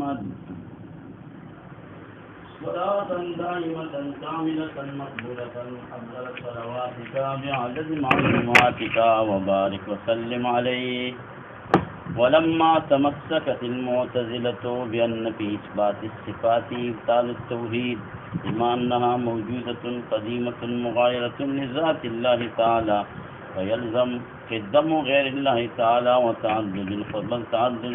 محمد صلاة دائمة كاملة مقبولة أفضل صلواتك بعدد معلوماتك وبارك وسلم عليه. ولما تمسكت المعتزلة بأن في إثبات الصفات إبطال التوحيد بما أنها موجودة قديمة مغايرة لذات الله تعالى، فيلزم قدم غير الله تعالى وتعدد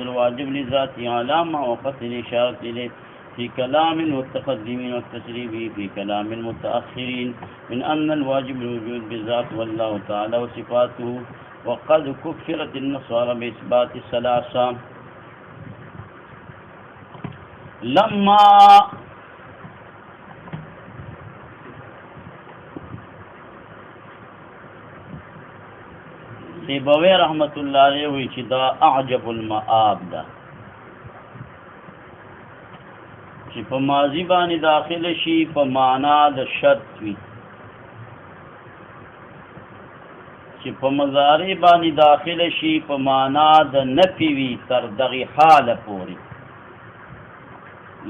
الواجب لذاته على ما وقت الإشارة إليه في كلام المتقدمين والتسريب في كلام المتأخرين من أن الواجب الوجود بذات والله تعالى وصفاته. وقد كفرت النصارى بإثبات الثلاثة لما سیبوی رحمت الله علیه وی چې دا اعجب المآب ده چې په ماضی باندې داخل شي په معنا د شرط وي، چې په مضارع باندې داخل شي په معنا د نفي وي تر دغه حاله پورې.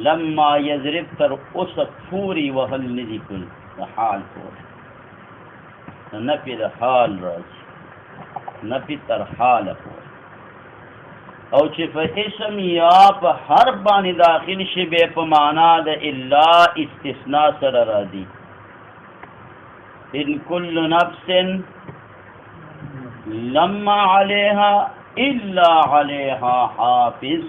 لما یضرب تر اوسه پورې وهل ندي کول د حال پورې، نفي د حال راځي، نفي تر حاله پورې. او چې په اسم یا په حرف باندې داخل شي به په معنا د الا استثناء سره راځي. ان كل نفس لما عليها الا عليها حافظ.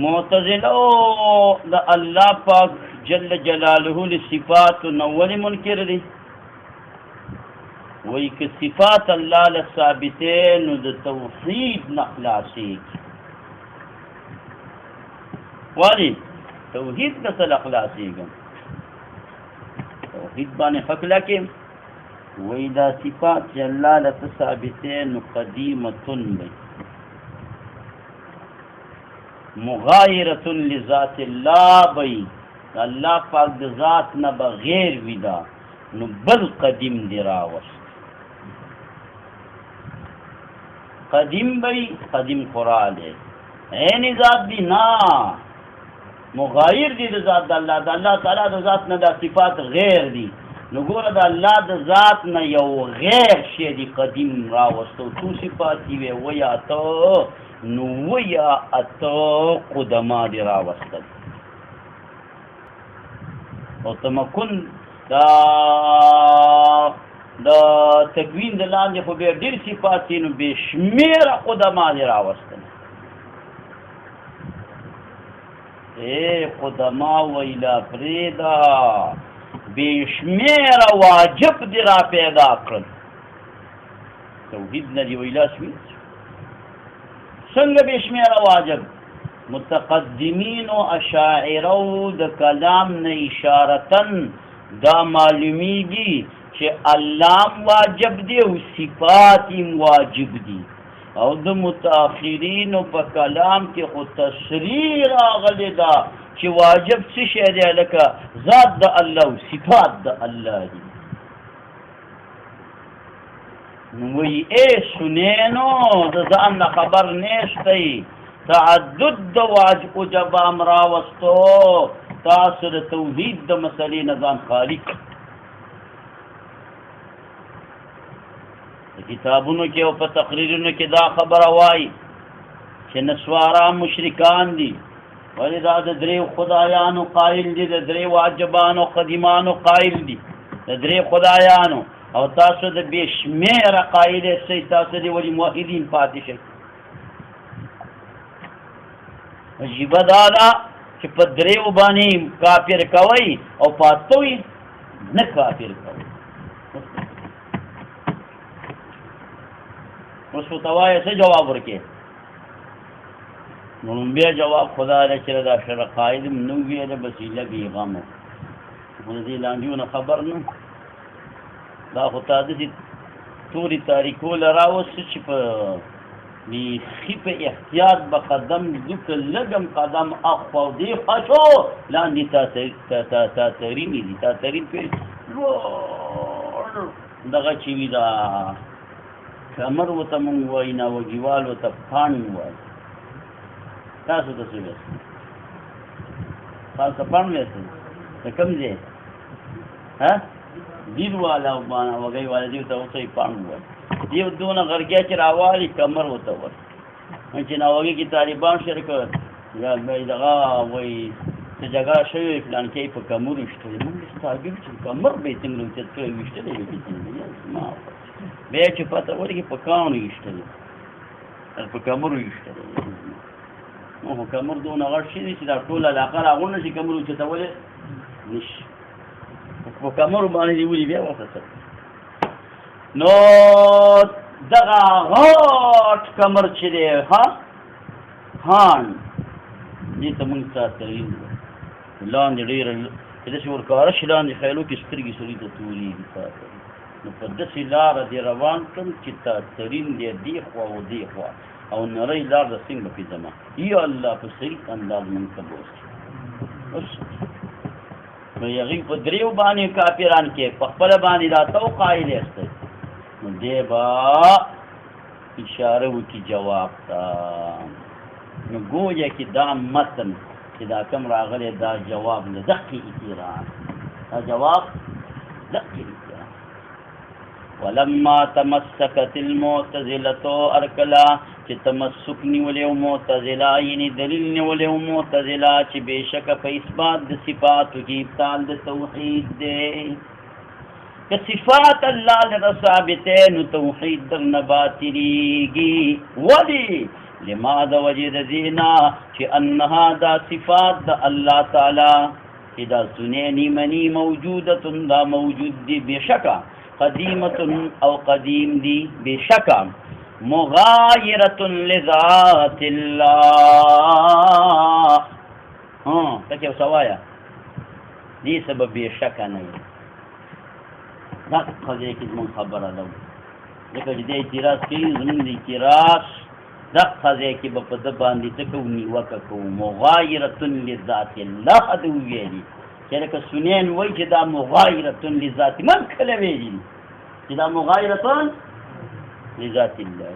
معتزله د الله پاک جل جلاله لصفات نول منکر دي، وی که صفات الله لثابته نو د توحید نخلاصي والی توحید نسل اخلاصي توحید باندې حق لکه وی دا صفات چې الله لثابته نو قدیمتن بی مغایرة لذات الله بی الله پاک د ذات نه بغیر ودا نو بل قدیم دی راوست. قدیم بی قدیم قرآن ہے این ذات دی نا مغایر دی ذات دا اللہ دا اللہ تعالی دا ذات نا دا صفات غیر دی نو گورا دا اللہ دا ذات نا یو غیر شی دی قدیم راوستو تو صفاتی وی ویا تو نو ویا اتو قدما دی راوستو او تمکن دا تکوین د لاندې خو بیا ډېر صفات دي نو بې شمېره قدما دې راوستل. قدما ویلا پرېږده بې شمېره واجب دې را پیدا کړل. توحید نه دې ویلا شوي څنګه بې شمېره واجب؟ متقدمینو اشاعرو د کلام نه اشارتن دا معلومیږي چې اللام واجب دی او صفات واجب دي، او د متأخرینو په کلام کې خو تشریح راغلی ده چې واجب څه شی دی لکه ذات د الله او صفات د الله دي. نو وی سنینو د ځان نه خبر نشته تعدد د واجب او جبام راوستو تاسو د توحید د مسلې نظام خالق کتابونو کې او په تقریرونو کې دا خبره وایي چې نسوارا مشرکان دي ولی دا د درې خدایانو قائل دي، د درې واجبانو قدیمانو قائل دي، د درې خدایانو، او تاسو د بې شمېره قائل شئ، تاسو دې ولې موحدین پاتې شئ؟ عجیبه دا ده چې په دریو باندې کافر کوي او پاتوي نه کافر کوي. اوس ورته وایه څه جواب ورکړې؟ نو بیا جواب خدا دی چې دا شرع قاعد نه وي د بسیله بېغمو خو د دې لاندې خبر نه دا خو تا داسې تورې تاریکو له راوستو چې په بیخي په احتیاط به قدم ځو که لږم قدم اخوا او دېخوا شو لاندې تاترینې دي تاترین پې دغه چې وي دا کمر ورته مونږ وایي ناوګیوال ورته پاڼ وایي تاسو ته څه ویل تاسو پام ویل ته کوم ځای ها دید والا وګي والا دی ته اوسې پام وای دیو دونه غرګیا چې راوالي کمر وته ور چې ناوګي کې طالبان شرک یا دغه وای چې جګړه شوی پلان کې په کمر وشته موږ ستاګو چې کمر به څنګه چې څه وشته دی ما به چې پته ورګي په کانو وشته په کمر وشته نو کمر دونه غړ شي چې دا ټول علاقه راغونه چې کمر چې ته ولې نشي په کمر باندې دی وی بیا وخته نو دغه غټ کمر چې دی ها هان دې ته مونږ ساتل لاندې ډېر چې داسې ورکاره شي لاندې خیالو کې سترګې سړي ته تورېږي ساتل نو په داسې لاره دې روان کړم چې ترین دی دې خوا او دې خوا او نری لار د څنګه په زما یا الله په صحیح انداز مونږ ته بوځي نو یغی په دریو باندې کافران کې په خپل باندې دا تو قائل است نو دی با اشاره وکي جواب تا نو گویا کې دا متن چې دا کوم راغلی دا جواب نه دقیق اعتراض دا جواب دقیق اعتراض ولما تمسكت المعتزله ارکلا چې تمسک نیولې او معتزله یعنی دلیل نیولې او معتزله چې بشک په اثبات د صفات کې ابطال د توحید دی که صفات الله له ثابتین توحید در نباتریږي ولی لماذا وجد دینا چې انها دا صفات د الله تعالی چې دا سنینی منی موجودة دا موجود دی بشکا قدیمة او قدیم دی بشکا مغایرة لذات الله تکیو سوایا دی سبب بشکا نہیں دا قضیه کی من خبر لو لکه چې دی اعتراض کوي زمون دی اعتراض دا قضیه کی په د باندې تکو نیوکه کو مغایرة لذات الله دو ویلی چې لکه سنین وای چې دا مغایرة لذات من کله ویلی چې دا مغایرة لذات الله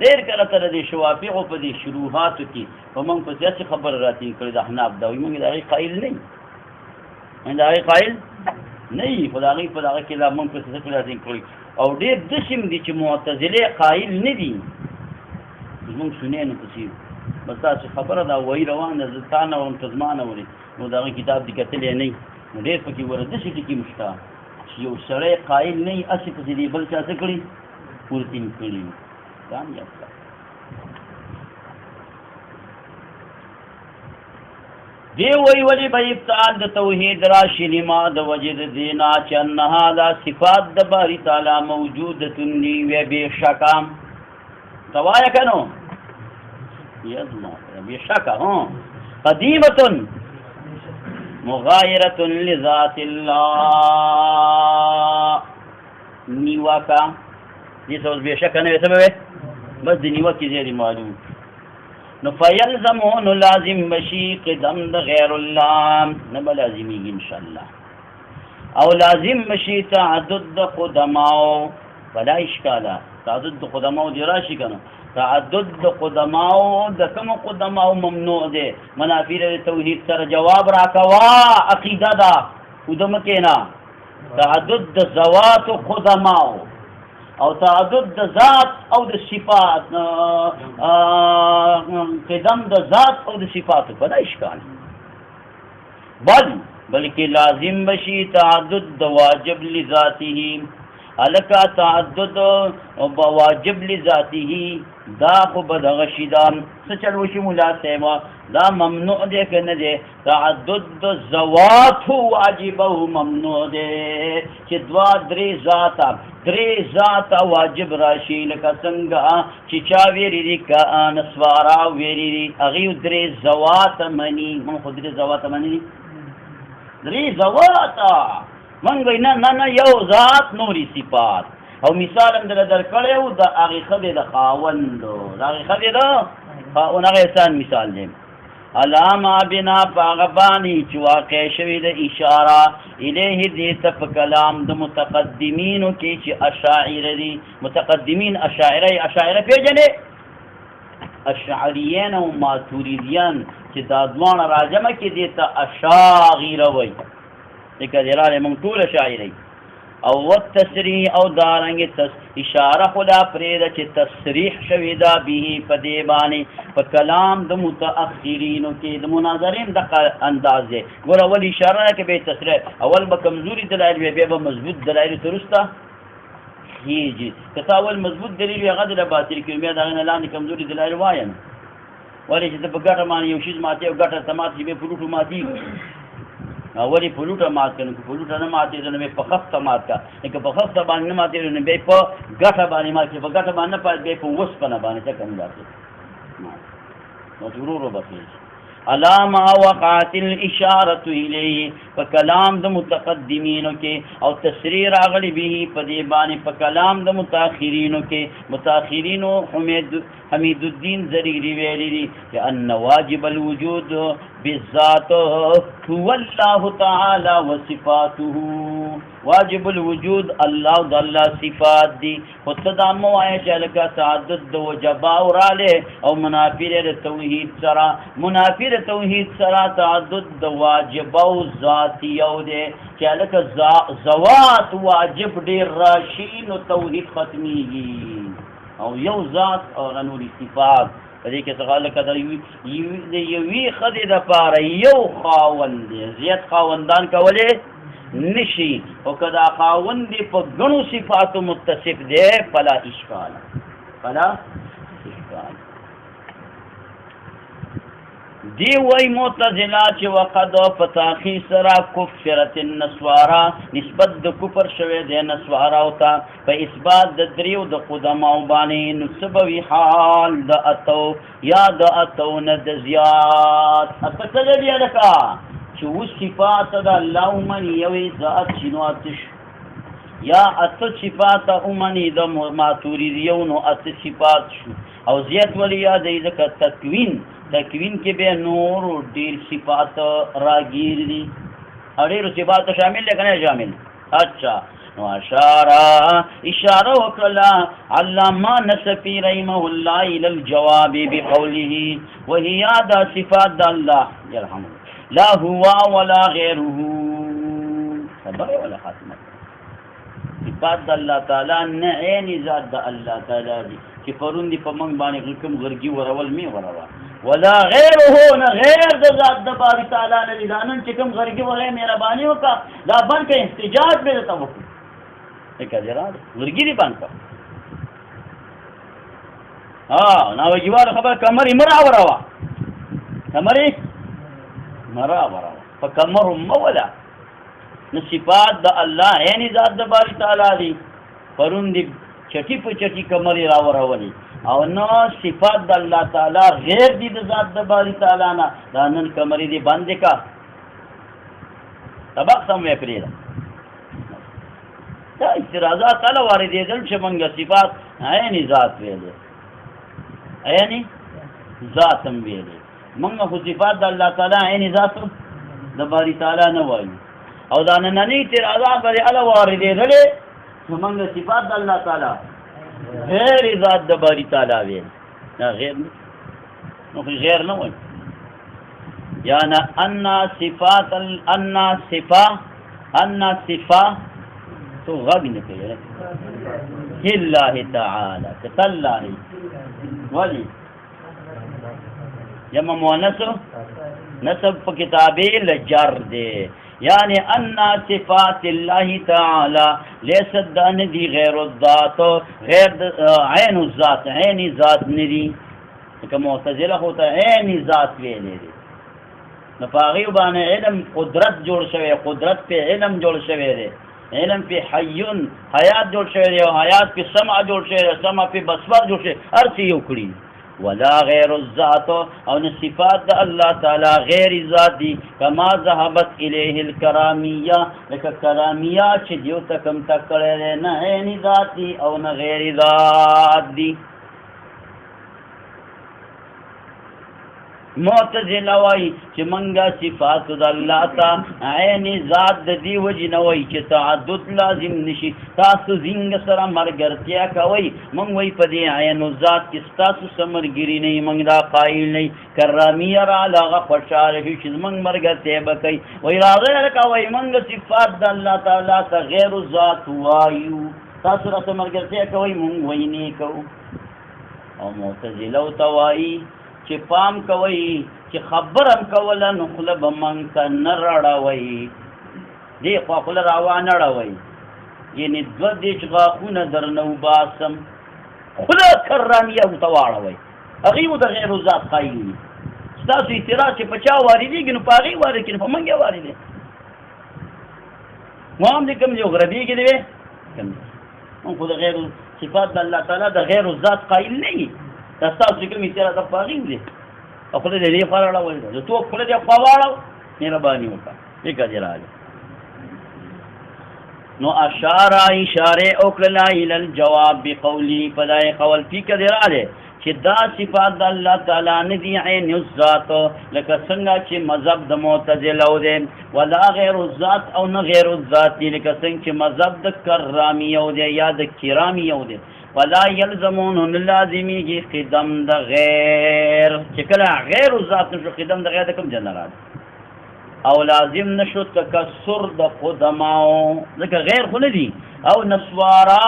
ډېر کله تر دې شوافی او په دې شروحاتو کې په موږ په ځکه خبر راځي کړي د احناف دا موږ دا قائل نه دا قائل نه خدای په دغه کې لا موږ په څه راځي کړي او ډېر دشم دي چې معتزله قائل نه دي موږ سنین په څیر بس تاسو خبره دا وای روانه ځتانه او تزمانه وري نو دا کتاب دي کتلې نه ډېر پکې ورته شي کې مشتا یو سره قائل نه اسی په دې بل څه کړی پورتین کړی ځان یې دی وی ولی به ابطال د توحید راشي لما د وجد دینا چې انها دا صفات د باری تعالی موجودة دی و بشکا توایا کنو یزما بشکا قدیمة مغایرة لذات الله نیوکا دې څه بشکا نه سبب بس د نیوکې زیری معلوم نو فیلزمو نو لازم بشی قدم د غیر الله نبا لازمیږي ان شاء الله او لازم بشی تعدد د قدماو فلا اشکاله تعدد د قدماو دی راشي کنه تعدد د قدماو د کوم قدماو ممنوع دی منافی د توحید سره جواب راکوا عقیده دا قدم کینا تعدد د ذوات قدماو او تعدد د ذات او د صفات قدم د ذات او د صفات په اشکال بلکې لازم بشي تعدد د واجب لذاته الکا تعدد واجب لذاته دا خو بدغه شیدان څه چلو شي مولا سیما دا ممنوع دی کنه دی تعدد د ذوات واجب او ممنوع دی چې دوا درې ذات واجب راشي لکه څنګه چې چا ویری دي کا نسوارا ویری دي اغه درې ذوات منی من خو درې ذوات منی درې ذوات من وینا نه یو ذات نوري صفات او مثال هم در کړیو د هغه خدای د خاوندو د هغه خدای د خاونغه انسان مثال دی علامه بنا باغبانی چې واقع شوی د اشاره الیه دې تف کلام د متقدمینو کې چې اشاعره دي متقدمین اشاعره پیژنې اشعریین او ماتوریدیان چې دا دوانه راجمه کې دي ته اشاعره وایي لکه جلاله موږ ټول شاعري او والتصریح او دارنګ اشاره خدا پرېده چې تصریح شوی دا به په دې باندې په کلام د متأخرینو کې د مناظرین د انداز دی ګوره اول اشاره کې به تصریح اول به کمزوري دلایل وي بیا به مضبوط دلایل ترسته کېږي که تا اول مضبوط دلیل وي هغه دله باطل کړي بیا د هغې نه لاندې کمزوري دلایل وایم ولې چې ته په ګټه باندې یو شیز ماتې او ګټه ته مات شي بیا په لوټو ماتېږي ولې په لوټه مات کړه که په لوټه نه ماتېږي نو بیا په خفته مات کړه که په خفته باندې نه ماتېږي نو بیا په ګټه باندې مات کړي په ګټه باندې نه پاتې بیا په وسپنه باندې څه کم ماتې نو ورو ورو به کېږي علا ما وقعت الاشارة الیه په کلام د متقدمینو کې او تصریح راغلی به په دې باندې په کلام د متأخرینو کې متأخرینو حمید الدین زریری ویلی دي چې ان واجب الوجود بالذات هو الله تعالی وصفاته واجب الوجود الله د الله صفات دي خو ته دا مو وایه چې لکه تعدد د وجبا وراله او منافر د توحید سره منافر توحید سره تعدد د واجب او ذاتی او دي چې لکه زوات واجب ډیر راشي نو توحید ختمیږي او یو ذات او نور صفات په دې کې څنګه لکه د یوې ښځې دپاره یو خاوند دی زیات خاوندان کولی نشي او که دا خاوند دی په ګڼو صفاتو متصف دی فلا اشکال دی وی معتزله چې وقد په تاخیر سره کفرت النسوارا نسبت د کفر شوی دی نسواراو ته په اثبات د دریو د قدماو باندې نو څه به وي حال د اتو یا د اتو نه د زیات اته څه دی هلکه چې اوس صفات د الله ومني یوې ذات شي نو اته یا اته صفات ومني د ماتوریدیو نو اته صفات شو او زیات ولې یادوي ځکه تکوین کې به نور ډېر صفات راګیر دي ډېرو صفاتو شامل دی که نه شامل اچھا نو اشاره وکړله علامه نصفي رحمه الله الى الجواب بقوله وهي دا صفات د الله يرحمه لا هو ولا غیره خبر ولا خاتمه صفات د الله تعالی نه عین ذات د الله تعالی دي چې پرون دي په موږ باندې کوم غرګي ورول می وروا ولا غیره نه غیر د ذات د باری تعالی نه دي دا نن چې کوم غرګي وغه مهرباني وکړه دا باندې احتجاج به ته وکړو لکه جراد غرګي دی باندې نو وجوال خبر کمرې مرا وروا کمرې مرا وروا فکمر مولا نصفات د الله یعنی ذات د باری تعالی دی پرون دی چټي په چټي کمرې راورولې او نو صفات د الله تعالی غیر دي د ذات د باری تعالی نه دا نن کمرې دی باندې کا طبق سم یې پرېږده دا اعتراضات کله واردېدل چې موږ صفات عیني ذات ویلې عیني ذات هم ویلې موږ خو صفات د الله تعالی عیني ذات د باری تعالی نه وایو او دا نننۍ اعتراضات پرې هله واردېدلې چې موږ صفات د الله تعالی غیر ذات د باری تعالی ویل دا غیر نو غیر نه وایي یا نه ان صفات تو غږ نه کوي لله تعالی کتالله ولی جمع مؤنث نسب په کتابه لجر دی یعنی ان صفات الله تعالی لیست دان دی غیر الذات غیر عین الذات عین ذات ندی که معتزله ہوتا عین ذات ویلې دي نو پاغي باندې علم قدرت جوړ شوی قدرت په علم جوړ شوی دی علم په حیون حیات جوړ شوی دی او حیات په سمع جوړ شوی دی سمع په بصر جوړ شوی هر څه یو کړی ولا غیر الذات او صفات د الله تعالی غیر ذات دي کما ذهبت الیه الکرامیه لکه کرامیه چې دیو تکم تکړه نه عین ذات دي او نه غیر ذات دي معتزله وای چې منګه صفات د الله ته عین ذات د دی وجه نه وای چې تعدد لازم نشي تاسو زنګ سره مرګرتیا کوي مونږ وای په دې عین ذات کې تاسو سمرګری نه مونږ دا قائل نه کرامیه را لغه خوشاله چې مونږ مرګرتیا بکای وای راغله کوي مونږ صفات د الله تعالی ته غیر ذات وایو تاسو را سمرګرتیا کوي مونږ وای نه کو او معتزله توای چې پام کوي چې خبرم کوله نو خله به مونږ ته نه راړوي دې خوا خوله راوانه راوي یعنې دوه دېرش غاښونه درنه وباسم خوله کرامیه ورته واړوئ هغې و د غیر ذات قایل وي ستاسو اعتراض چې په چا واردېږي نو په هغې وارد کړي په مونږ یې وارد دی ما هم دې کوم دی غربېږي دی وې کوم دی مونږ خو د غیر صفات د الله تعالی د غیر ذات قایل نه یي دا ستاسو کوم اعتراض د په هغې دی او خوله دې دې خوا راړوئ د تو خوله دې خوا واړو مهرباني وکړه دې دې راغلی نو اشاره اشاره وکړه الى الجواب بقولی پدای قول فی کده راځي چې دا صفات د الله تعالی نه دی عین الذات لکه څنګه چې مذهب د معتزله و دی ولا غیر الذات او نه غیر الذات لکه څنګه چې مذهب د کرامیه و دی یا د کرامیه و دی ولا يلزمون لازمیږي قدم د غیر چې کله غیر الذات نشو قدم د غیر د کوم جنرال او لازم نشو تکسر د قدماو ځکه غیر خو نه دي او نسوارا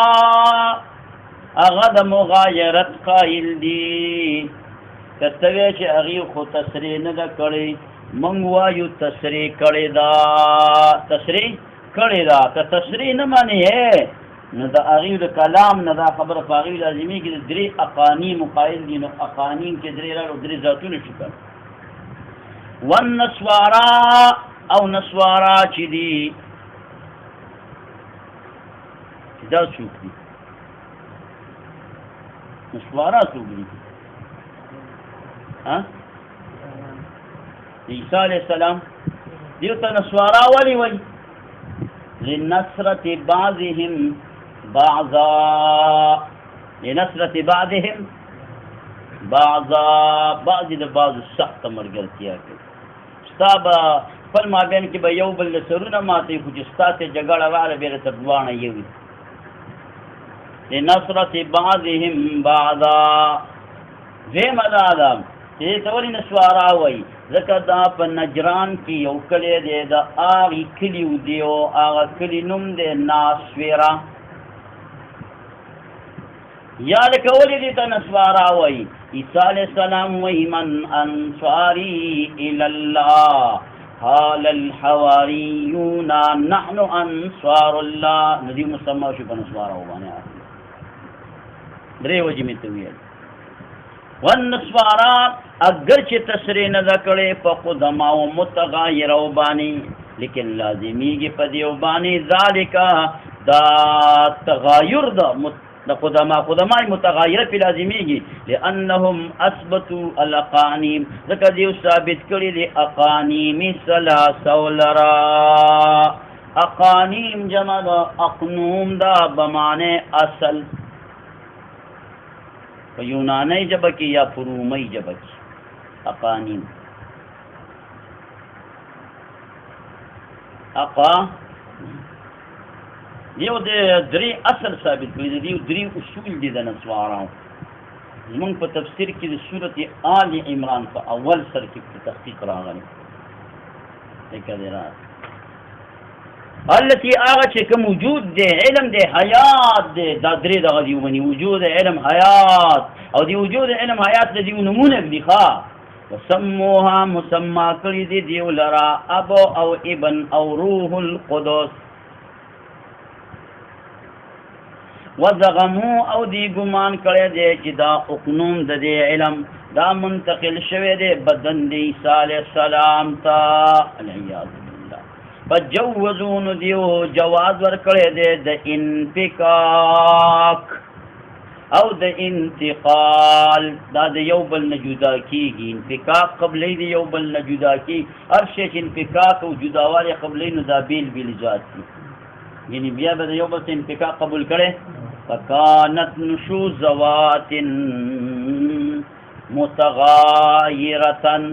هغه د مغایرت قایل دي کته وی چې هغې خو تسریح نه ده کړې موږ وایو تسریح کړې ده تسریح کړې ده که تسریح نه منې نو د هغې د کلام نه دا خبره په هغې لازمېږي د درې اقانیم قایل دي نو اقانیم کې درې راړو درې ذاتونه شو کړ والنسوارا او نسوارا چې دي دا څوک دي نسوارا څوک دي عیسی علیہ السلام دیو ته نسوارا ولې وایي لنصرة بعضهم بعضا لنصرة بعضهم بعضا بعض د بعض سخت مرګرتیا کوي ستا به خپل مابین کې به یو بل له سرونه ماتوي خو چې ستا ته جګړه راغله بیا درته دواړه یو وي لنصرة بعضهم بعضا دویمه دا ده چې دې ته ولې نسوارا وایي ځکه دا په نجران کې یو کلی دی د هغې کلي دی او هغه کلي نوم دی ناسویره یا لکه ولې دې ته نسوارا وایي عیسی علیہ السلام وایي من انصاري الى الله قال الحواریون نحن انصار الله نو دې مسمى شو په نسوارا وبانې درې وجې مې ته ویل والنسوارا اگر چې تسریح نه ده کړې په قدماو متغایره وبانې لیکن لازمیږي په دې وبانې ذالک دا تغایر ده د قدمای متغایره په لازمیږي لانهم اثبتوا الاقانیم ځکه دیو ثابت کړي دي اقانیم ثلاثه ولرا اقانیم جمع د اقنوم دا بمانه اصل په یونانی ژبه کې یا په رومي ژبه کې اقانیم اقا دیو د درې اصل ثابت کړي دي درې اصول دي د نسوارو زمونږ په تفسیر کې د سورت آل عمران په اول سر کې تحقیق راغلی لکه دی راغلی التي هغه چې کوم وجود دی علم دی حیات دی دا درې دغه دي ومني وجود علم حیات او دی وجود علم حیات د دیو نمونه دي ښه وسموها مسما کړي دي دیو لرا ابو او ابن او روح القدس وزغمو او دی ګمان کړی دی چې دا اقنوم د دې علم دا منتقل شوی دی بدن د عیسی علیه السلام ته العیاذ بالله فجوزون دیو جواز ورکړی دی د انفکاک او د انتقال دا د یو بل نه جدا کېږي انفکاک قبلی د یو بل نه جدا کېږي هر شی چې انفکاک او جداوالی قبلی نو دا بیل بیل ذات دي یعنی بیا به د یو بل څه انفکاک قبول کړی فکانت نشوزوات متغایرتن.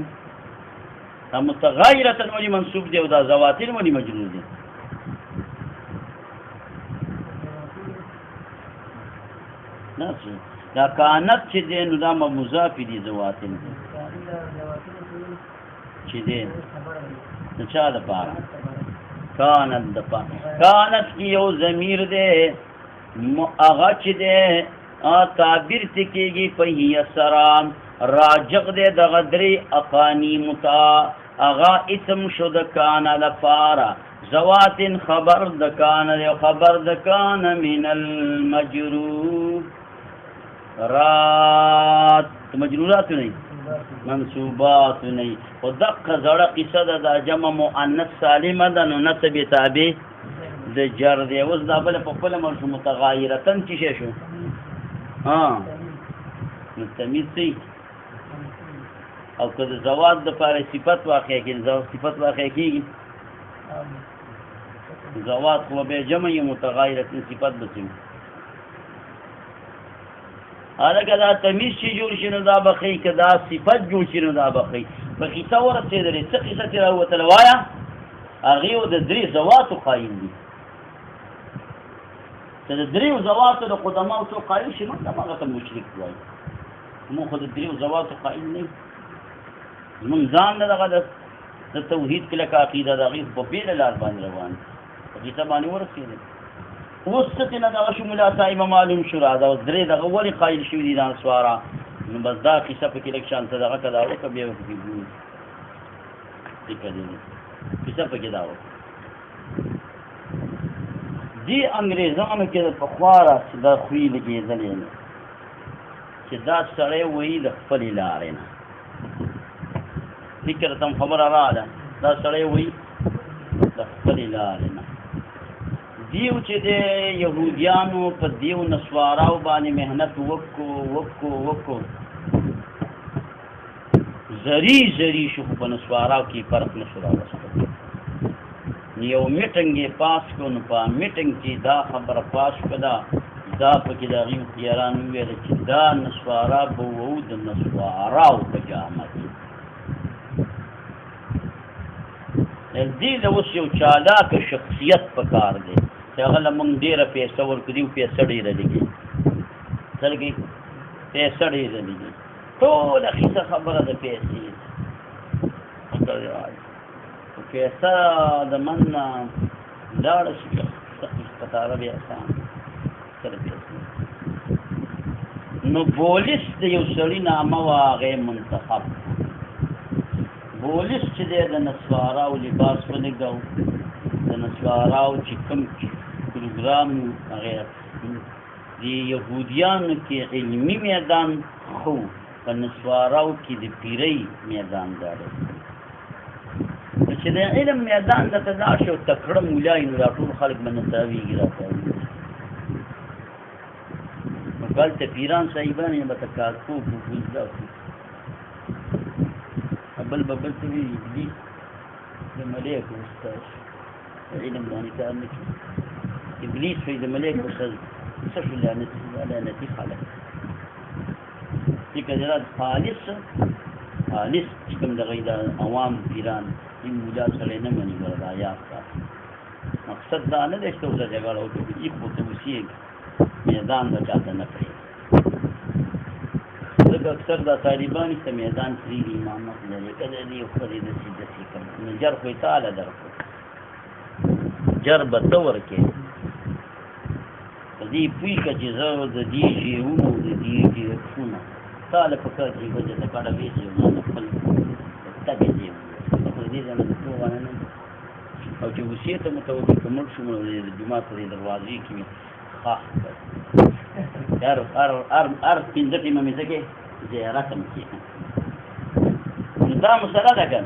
متغایرتن ولی منصوب دی او دا زواتر ولی مجرور دی. ناسو دا کانت چې دی نو دا مضاف دي زواتر دی چې دی د چا د پاره کانت د پاره کانت کی یو ضمیر دی هغه چې دی تعبیر تکیږي په هي سرام راجق دی د غدری اقانی متا اغا اسم شو د کان د پاره زواتن خبر د کان خبر د کان من المجرور رات مجرورات نه منصوبات نه او دقه زړه قصه د جمع مؤنث سالم ده نو نسب تابع د جر دی اوس دا بل په خپل مرجو متغایرتن چې شو مستمید سی او که د زوات د پاره صفت واقع کېږي صفت واقع کېږي زوات خو به جمع متغایرتن صفت بسیم هلکه دا تمیز چې جوړ شي نو دا بخی که دا صفت جوړ شي نو دا بخی په قصه ورسېدلې څه قصه چې راوتله وایه هغې د درې زواتو قایم دي چې د دریو زواتو د قدماو څو قایم شي موږ هماغه ته مشرک وایو موږ خو د دریو زواتو قایم نه یو زموږ ځان نه دغه د توحید کلکه عقیده د هغې په بېله لار باندې روان په قصه باندې ورسېدل اوس څه نه دغه شو ملا صاحب معلوم شو را دا اوس درې دغه ولې قایل شوي دي دا نسواره نو بس دا قصه پکې لږ شانته دغه که دا وکړه بیا پکې ګورو قصه پکې دا وکړه دې انګریزانو کې د پخوا راسې دا خوی لګېدلې نه چې دا سړی وایي د خپلې لارې نه فکر ته خبره راغله دا سړی وایي د خپلې لارې نه دیو چې د یهودیانو په دیو نسواراو باندې محنت وکړو زری شو په نسواراو کې فرق نه شو راوستلی یو میټنګ یې پاس کړو نو په میټنګ کې دا خبره پاس کړه دا پکې د هغې مختیاران وویل چې دا نسوارا به وو د نسواراو په جامه کې دې له اوس یو چالاکه شخصیت په کار دی چې هغه له موږ ډېره پیسه ورکړي او پیسه ډېره لګي څه لګي پیسه ډېره لګي ټوله خیسه خبره د پیسې پیسه د من نه لاړه شي قطاره بیا اسان سره پیسې نو پولیس د یو سړي نامه وه هغې منتخب پولیس چې دی د نسواراو لباس ولګو د نسواراو چې کوم پروګرام هغې د یهودیانو کې علمي میدان خو په نسواراو کې د پیرۍ میدان داره چې د علم میدان درته لاړ شي او تکړه مولایي نو دا ټول خلک به نڅاویږي راتاویږي نو هلته پیران صاحبان یې به ته کارکوب وګوزده بل ته وي ابلیس د ملیکو استاد علم باندې کار نه کوي ابلیس وایي د ملیکو څه شو لعنتي خلک ځکه جرات خالص چې کوم دغه د عوام پیران این مولا سړی نه مني ګوره دا یاد ساته مقصد دا نه دی چې ته ورته جګړه وکړې چې خو ته اوسېږي میدان به چاته نه پرېږدي ځکه اکثر دا طالبان چې میدان پرېږدي امامت لري که د دې یو ښه دی داسې کوم نو جر خو یې تاله درکړو جر به ته ورکې په دې پوه که چې زه د دې ژیرونو د دې ژیرونه تاله په کار چې بجه د کډه ویسي او ما خپل تګې ژیرونه دې ځای نه د ټول غاڼه نه او چې وصیت ته متوجه که مړ شو نو د جومات په دې دروازې کې مې خاص هر پنځه ټیمه مې څه کې زیارت هم کېږي نو دا مسله ده که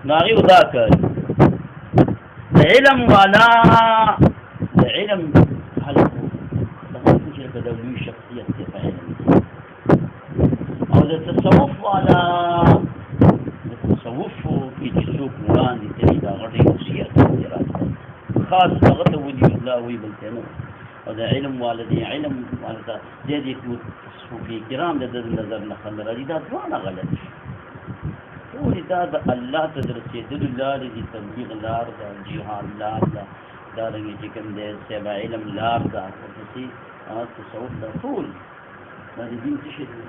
نو هغې دا کوي د علم والا د علم خلکو دغه چې د لوی شخصیت دی په علم او د تصوف والا تصوف کې چې څوک وړاندې تلي د هغه ډېر وصیت دی راته خاص هغه ته ولي الله وایي بل ته نه او د علم والدي علم والده د دې صوفي کرام د نظر نه خندل دي دا ځوانه غلط شي ټول دا د الله ته رسېدلو لارې دي تبلیغ لار ده جهاد لار ده دا رنګه چې کوم دی سبا علم لار ده ورپسې تصوف دا ټول دا د دین څه شی دی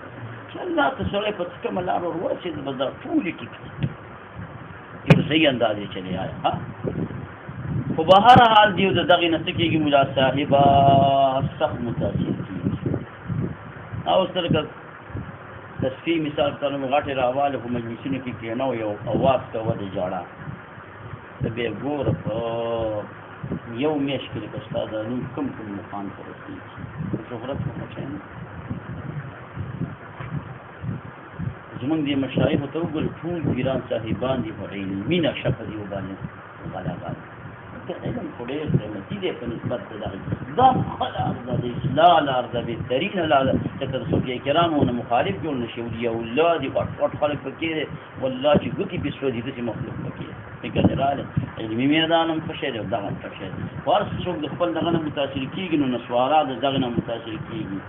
چې الله ته سړی په کومه لار ورورسېد به دا ټولې ټیک یو صحیح اندازې چلی آیا ها خو به هر حال دی د دغې نه څه کېږي ملا صاحبه سخت متاثر کېږي او سره تصفیه مثال طرف غټې راواله په مجلسونو کې کېنو یو اواز کوه د ژړا ته بیا ګوره په یو میاشت کې لکه ستا د نوم کوم مقام ته رسېږي شهرت خو مچی نه زمونږ دې مشایخو ته وګورې ټول پیران صاحبان دي په علمي نقشه په دې وباندې غلاګان علم خو ډېر قیمتي دی په نسبت د دغې دا لار ده د اصلاح لار ده بهترینه لار ده چې تر صوفیه کرامو نه مخالف جوړ نه شي اولیاء الله دي غټ غټ خلک پکې دی والله چې ګوتې پې سوځي داسې مخلوق پکې فکر دې راغلی علمي میدان هم ښه شی دی او دغه هم ښه شی دی خو هر څوک د خپل دغه نه متاثر کېږي نو نسوارا د دغه نه متاثر کېږي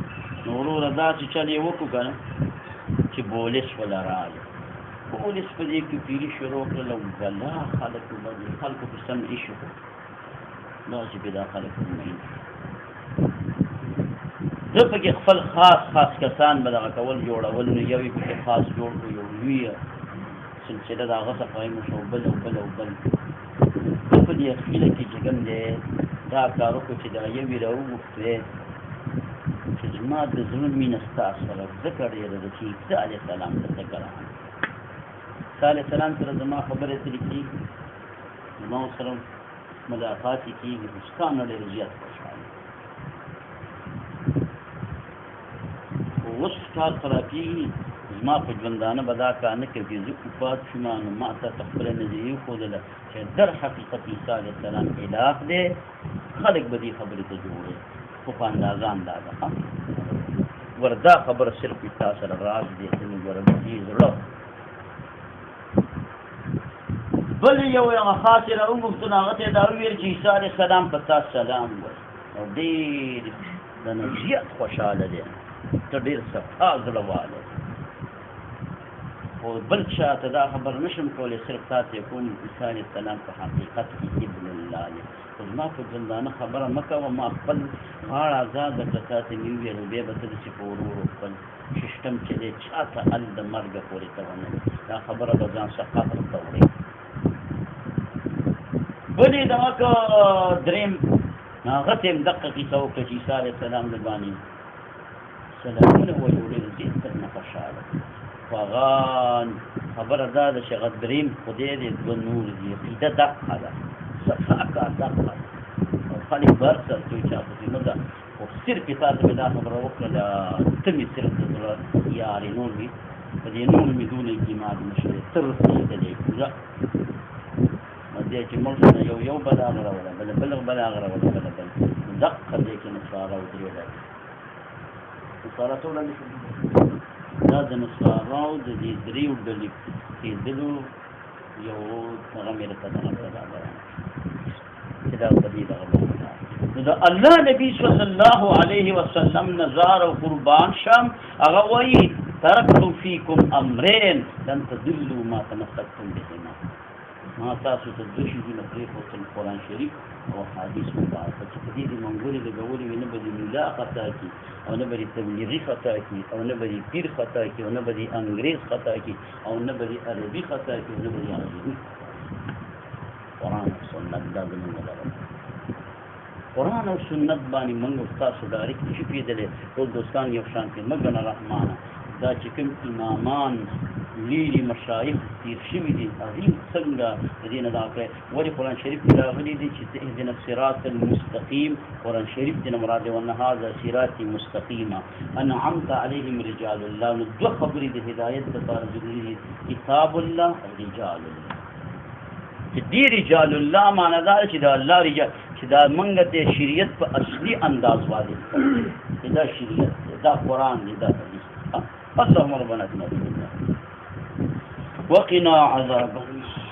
نو وروره داسې چل یې وکړو که نه چې بولس ولا راغی بولس په دې کې پیري شروع کړل او بلا خلکو په سم ایښو دا چې پیدا خلک ومین زه پکې خپل خاص کسان به دغه کول جوړول نو یو یې پکې خاص جوړ کړو یو لویه سلسله د هغه څخه قایم شو بل او بل او بل په دې اخیره کې چې کوم دی دا کار وکړو چې دا یو یې راوغوښتی چې زما د زړه مینه ستا سره ځکه ډېره ده چې عیسی علیه السلام ته ذکر عیسی علیه السلام سره زما خبرې اترې کېږي زما ورسره ملاقات کېږي خو ستا نه ډېر زیات خوشحاله خو اوس کار خراب کېږي زما په ژوندانه به دا کار نه کوي زه وفات شوم نو ما ته خپله نظریه وښودله چې در حقیقت عیسی علیه السلام اله دی خلک به دې خبرې ته جوړوي خو په اندازه اندازه وردا خبره صرف تا سره راز دی چې موږ ورته زړه بل یو هغه خاص راوغوښتو نو هغه ته یې دا وویل چې عیسی علیه السلام په تا سلام وایي او ډېر د نه زیات خوشحاله دی ته ډېر صفا زړه والی خو بل چا ته دا خبر نشم کولی صرف تا ته کوم عیسی علیه السلام په حقیقت کې ابن الله دی خو زما په ژوندانه خبره مه کوه ما خپل غاړه ازاده کړه تا ته مې وویل بیا به ته داسې په ورو ورو خپل سیسټم چې دی چا ته ال د مرګه پورې ته ونه دا خبره به ځان څخه ورته وړې بلې دغه که درېیم هغه ته هم دقه کیسه وکړه چې عیسی علیه السلام د باندې سلامونه وایي او ډېر زیات درنه خوشحاله خو هغه خبره دا ده چې هغه درېیم خدای دی دوه نور دي عقیده دقه ده صفا کار دقه او خلک بر سر دوی چا پسې نه ده خو صرف یې تا ته مې دا خبره وکړله ته مې صرف د زړه یارې نور مې په دې نور مې دونه اعتماد نه شوی ته رسېدلی پوره دې چې موږ نه یو بل هغه راوړه بل هغه راوړه بل دقه دې کې نصارا ودرېږي نصارا ټول دا د نصاراو د دې دریو ډلې کېدلو یو هغه مې راته دغه بیان چې دا په دې دغه نو د الله نبي صلی الله علیه وسلم نظار او قربان شم هغه وایي ترکت فیکم امرین لن تضلوا ما تمسکتم بهما ما تاسو ته دوه شیونه پرېښودل قرآن شریف او حدیث مبارکه چې په دې د منګولې لګولې وي نه به د ملا خطا کړي او نه به د تبلیغي خطا کړي او نه به د پیر خطا کړي او نه به د انګریز خطا کړي او نه به د عربي خطا کړي او نه به د عربي قرآن او سنت دا زموږ لاره قرآن او سنت باندې موږ ستاسو ډایرکټ نشو پوهېدلی ټول دوستان یو شان دي مه ګڼه رحمانه دا چې کوم امامان لیري مشایخ تیر شوي دي هغوی څنګه د دې نه دغه کړی ولې قرآن شریف کې راغلي دي چې اهدنا الصراط المستقیم قرآن شریف دې نه مراد دی وان هذا صراطي مستقیمه انعمت علیهم رجال الله نو دوه خبرې د هدایت دپاره ضروري دي کتاب الله او رجال الله چې دې رجال الله معنا دا چې د الله رجال چې دا موږ ته شریعت په اصلي انداز واضح کړي چې دا شریعت دی دا قرآن دی دا حدیث اللهم ربنا اتنا في الدنيا وقنا عذاب النار